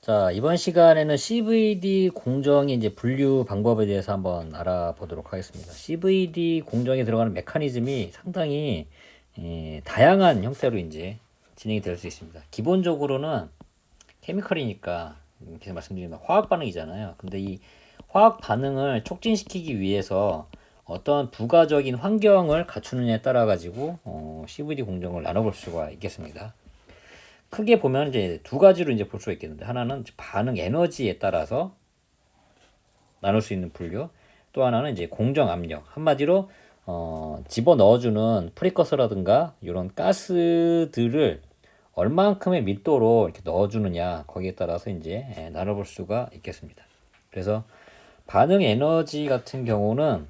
자, 이번 시간에는 CVD 공정의 이제 분류 방법에 대해서 한번 알아보도록 하겠습니다. CVD 공정에 들어가는 메커니즘이 상당히 다양한 형태로 이제 진행이 될 수 있습니다. 기본적으로는 케미컬이니까 계속 말씀드리면 화학 반응이잖아요. 근데 이 화학 반응을 촉진시키기 위해서 어떤 부가적인 환경을 갖추느냐에 따라 가지고 CVD 공정을 나눠볼 수가 있겠습니다. 크게 보면 이제 두 가지로 이제 볼 수가 있겠는데, 하나는 반응 에너지에 따라서 나눌 수 있는 분류, 또 하나는 이제 공정 압력. 한마디로 집어 넣어주는 프리커서라든가 이런 가스들을 얼만큼의 밀도로 이렇게 넣어주느냐, 거기에 따라서 이제 나눠볼 수가 있겠습니다. 그래서 반응 에너지 같은 경우는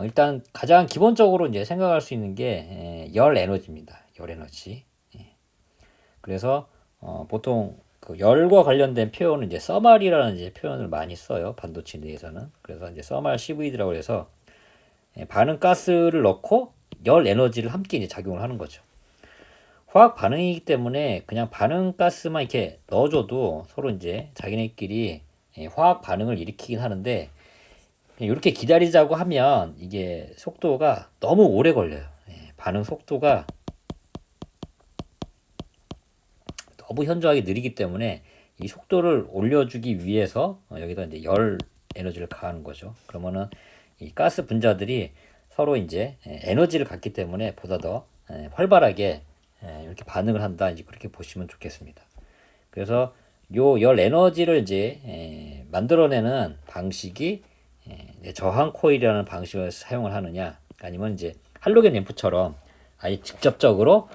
일단 가장 기본적으로 이제 생각할 수 있는 게 열 에너지입니다. 열 에너지. 그래서 보통 그 열과 관련된 표현은 이제 써말이라는 이제 표현을 많이 써요. 반도체 내에서는. 그래서 이제 써말 CVD라고 해서 반응 가스를 넣고 열 에너지를 함께 이제 작용을 하는 거죠. 화학 반응이기 때문에 그냥 반응 가스만 이렇게 넣어줘도 서로 이제 자기네끼리 화학 반응을 일으키긴 하는데, 이렇게 기다리자고 하면 이게 속도가 너무 오래 걸려요. 반응 속도가 너무 현저하게 느리기 때문에 이 속도를 올려주기 위해서 여기다 이제 열 에너지를 가하는 거죠. 그러면은 이 가스 분자들이 서로 이제 에너지를 갖기 때문에 보다 더 활발하게 이렇게 반응을 한다. 이제 그렇게 보시면 좋겠습니다. 그래서 요 열 에너지를 이제 만들어내는 방식이 저항 코일이라는 방식을 사용을 하느냐, 아니면 이제 할로겐 램프처럼 아예 직접적으로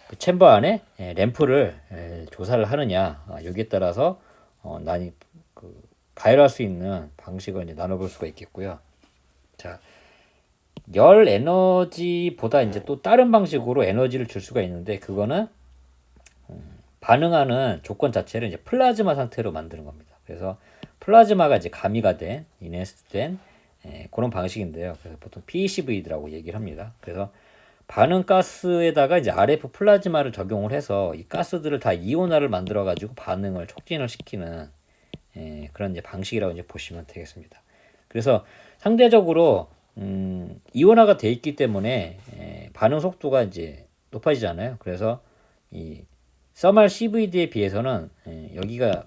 그 챔버 안에 램프를 조사를 하느냐, 여기에 따라서 난이 그 가열할 수 있는 방식을 이제 나눠볼 수가 있겠고요. 자, 열 에너지보다 이제 또 다른 방식으로 에너지를 줄 수가 있는데, 그거는 반응하는 조건 자체를 이제 플라즈마 상태로 만드는 겁니다. 그래서 플라즈마가 이제 가미가 된, 인해스된 그런 방식인데요. 그래서 보통 PECV라고 얘기를 합니다. 그래서 반응 가스에다가 이제 RF 플라즈마를 적용을 해서 이 가스들을 다 이온화를 만들어 가지고 반응을 촉진을 시키는 그런 이제 방식이라고 이제 보시면 되겠습니다. 그래서 상대적으로 이온화가 돼 있기 때문에 반응 속도가 이제 높아지잖아요. 그래서 이 써말 CVD에 비해서는 여기가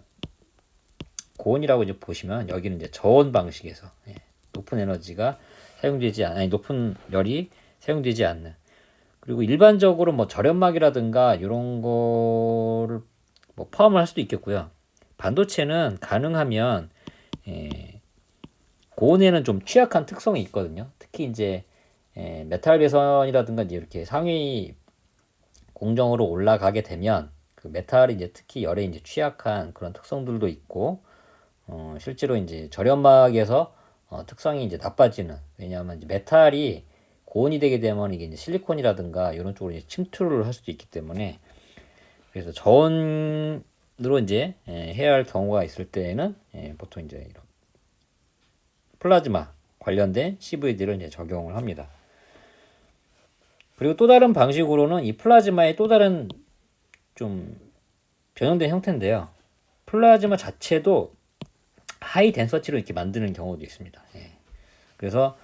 고온이라고 이제 보시면, 여기는 이제 저온 방식에서 높은 에너지가 사용되지 않, 아니 높은 열이 사용되지 않는, 그리고 일반적으로 뭐 절연막이라든가 이런 거를 뭐 포함을 할 수도 있겠고요. 반도체는 가능하면 고온에는 좀 취약한 특성이 있거든요. 특히 이제 메탈 배선이라든가 이제 이렇게 상위 공정으로 올라가게 되면 그 메탈이 이제 특히 열에 이제 취약한 그런 특성들도 있고, 실제로 이제 절연막에서 특성이 이제 나빠지는, 왜냐하면 이제 메탈이 고온이 되게 되면 이게 이제 실리콘이라든가 이런 쪽으로 이제 침투를 할 수도 있기 때문에, 그래서 저온으로 이제 해야 할 경우가 있을 때에는 보통 이제 이런 플라즈마 관련된 CVD를 이제 적용을 합니다. 그리고 또 다른 방식으로는 이 플라즈마의 또 다른 좀 변형된 형태인데요. 플라즈마 자체도 하이 덴서티로 이렇게 만드는 경우도 있습니다. 그래서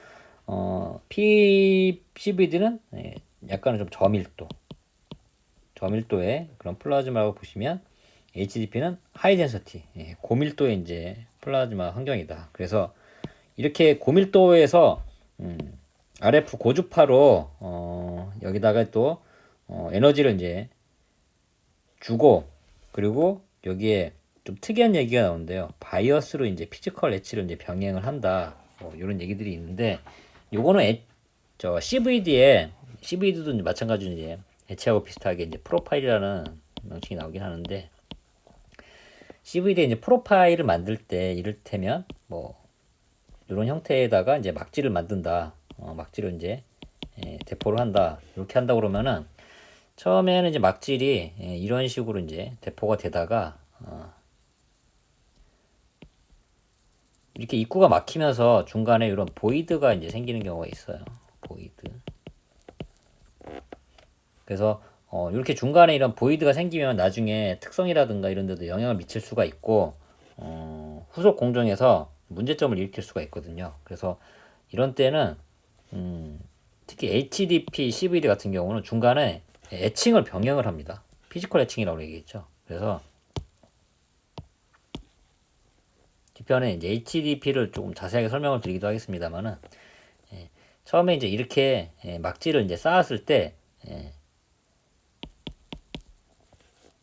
PCVD는 약간은 좀 저밀도의 그런 플라즈마라고 보시면, HDP는 하이 덴서티, 고밀도의 이제 플라즈마 환경이다. 그래서 이렇게 고밀도에서 RF 고주파로 여기다가 또 에너지를 이제 주고, 그리고 여기에 좀 특이한 얘기가 나오는데요. 바이어스로 이제 피지컬 엣지를 이제 병행을 한다. 이런 얘기들이 있는데, 요거는 저 CVD도 이제 마찬가지로 이제 엣지하고 비슷하게 이제 프로파일이라는 명칭이 나오긴 하는데, CVD에 이제 프로파일을 만들 때 이를테면 뭐 이런 형태에다가 이제 막지를 만든다. 막지를 이제 대포를 한다. 이렇게 한다 그러면은 처음에는 이제 막질이 이런 식으로 이제 대포가 되다가 이렇게 입구가 막히면서 중간에 이런 보이드가 이제 생기는 경우가 있어요. 보이드. 그래서 이렇게 중간에 이런 보이드가 생기면 나중에 특성이라든가 이런 데도 영향을 미칠 수가 있고 후속 공정에서 문제점을 일으킬 수가 있거든요. 그래서 이런 때는 특히 HDP, CVD 같은 경우는 중간에 애칭을 병행을 합니다. 피지컬 애칭이라고 얘기했죠. 그래서 뒤편에 이제 HDP를 조금 자세하게 설명을 드리기도 하겠습니다만은 처음에 이제 이렇게 막지를 이제 쌓았을 때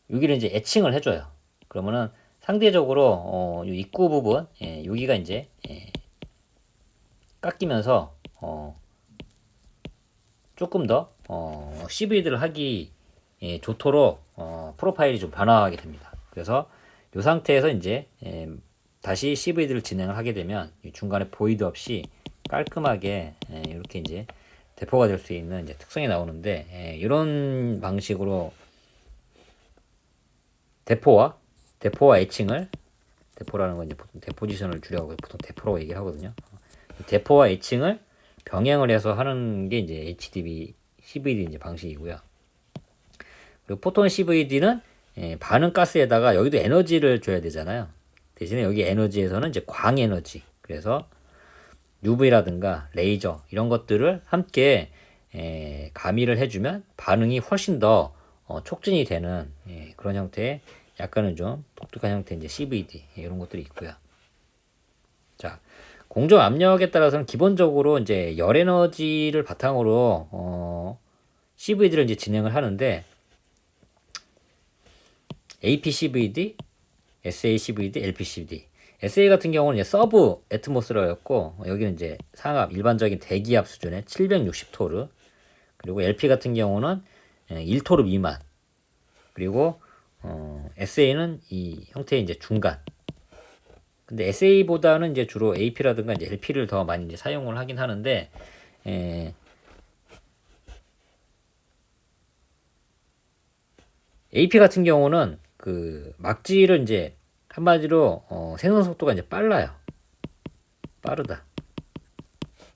여기를 이제 애칭을 해줘요. 그러면은 상대적으로 이 입구 부분 여기가 이제 깎이면서 조금 더 CVD를 하기 좋도록 프로파일이 좀 변화하게 됩니다. 그래서 이 상태에서 이제 다시 CVD를 진행을 하게 되면 중간에 보이드 없이 깔끔하게 이렇게 이제 대포가 될 수 있는 이제 특성이 나오는데 이런 방식으로 대포와 애칭을 대포라는 건 이제 보통 대포지션을 줄여서 보통 대포라고 얘기를 하거든요. 대포와 애칭을 병행을 해서 하는 게 이제 HDB, CVD 이제 방식이고요. 그리고 포톤 CVD는 반응 가스에다가 여기도 에너지를 줘야 되잖아요. 대신에 여기 에너지에서는 이제 광 에너지, 그래서 UV라든가 레이저 이런 것들을 함께 가미를 해주면 반응이 훨씬 더 촉진이 되는 그런 형태의 약간은 좀 독특한 형태의 이제 CVD 이런 것들이 있고요. 자, 공정 압력에 따라서는 기본적으로 이제 열 에너지를 바탕으로 CVD를 이제 진행을 하는데 APCVD, SACVD, LPCVD. SA 같은 경우는 이제 서브 애트모스라였고 여기는 이제 상압 일반적인 대기압 수준의 760토르. 그리고 LP 같은 경우는 1토르 미만. 그리고 SA는 이 형태의 이제 중간. 근데 SA보다는 이제 주로 AP라든가 이제 LP를 더 많이 이제 사용을 하긴 하는데 AP 같은 경우는 그 막지를 이제 한마디로 생성 속도가 이제 빨라요. 빠르다,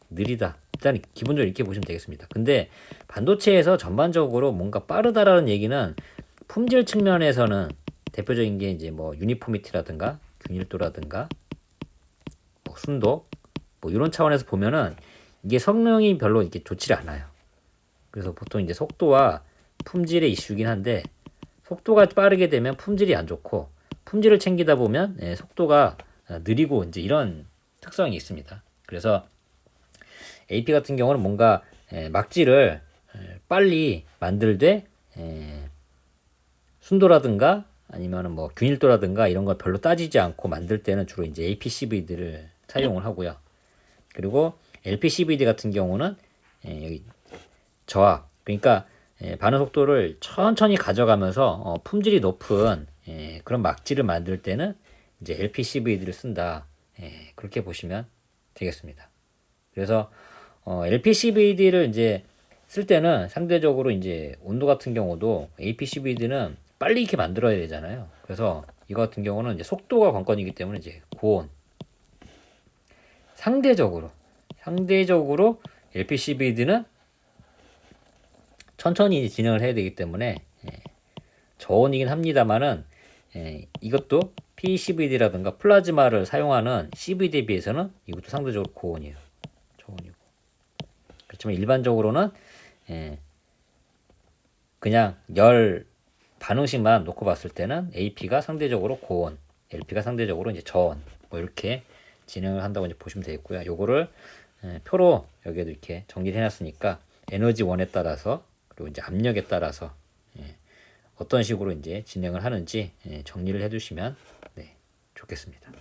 느리다. 일단 기본적으로 이렇게 보시면 되겠습니다. 근데 반도체에서 전반적으로 뭔가 빠르다라는 얘기는 품질 측면에서는 대표적인 게 이제 뭐 유니포미티라든가 균일도라든가 뭐 순도 뭐 이런 차원에서 보면은 이게 성능이 별로 이렇게 좋지 않아요. 그래서 보통 이제 속도와 품질의 이슈긴 한데 속도가 빠르게 되면 품질이 안 좋고 품질을 챙기다 보면 속도가 느리고 이제 이런 특성이 있습니다. 그래서 AP 같은 경우는 뭔가 막지를 빨리 만들되 순도라든가 아니면은 뭐 균일도라든가 이런 걸 별로 따지지 않고 만들 때는 주로 이제 APCVD를 사용을 하고요. 그리고 LPCVD 같은 경우는 여기 저하, 그러니까 반응 속도를 천천히 가져가면서 품질이 높은 그런 막지를 만들 때는 이제 LPCVD를 쓴다. 그렇게 보시면 되겠습니다. 그래서 LPCVD를 이제 쓸 때는 상대적으로 이제 온도 같은 경우도 APCVD는 빨리 이렇게 만들어야 되잖아요. 그래서 이거 같은 경우는 이제 속도가 관건이기 때문에 이제 고온, 상대적으로 LPCVD는 천천히 진행을 해야 되기 때문에 저온이긴 합니다만은 이것도 PCVD라든가 플라즈마를 사용하는 CVD에 비해서는 이것도 상대적으로 고온이에요. 저온이고. 그렇지만 일반적으로는 그냥 열 반응식만 놓고 봤을 때는 AP가 상대적으로 고온, LP가 상대적으로 이제 저온 뭐 이렇게 진행을 한다고 이제 보시면 되겠고요. 요거를 표로 여기에도 이렇게 정리를 해놨으니까 에너지 원에 따라서 그리고 이제 압력에 따라서 어떤 식으로 이제 진행을 하는지 정리를 해두시면 좋겠습니다.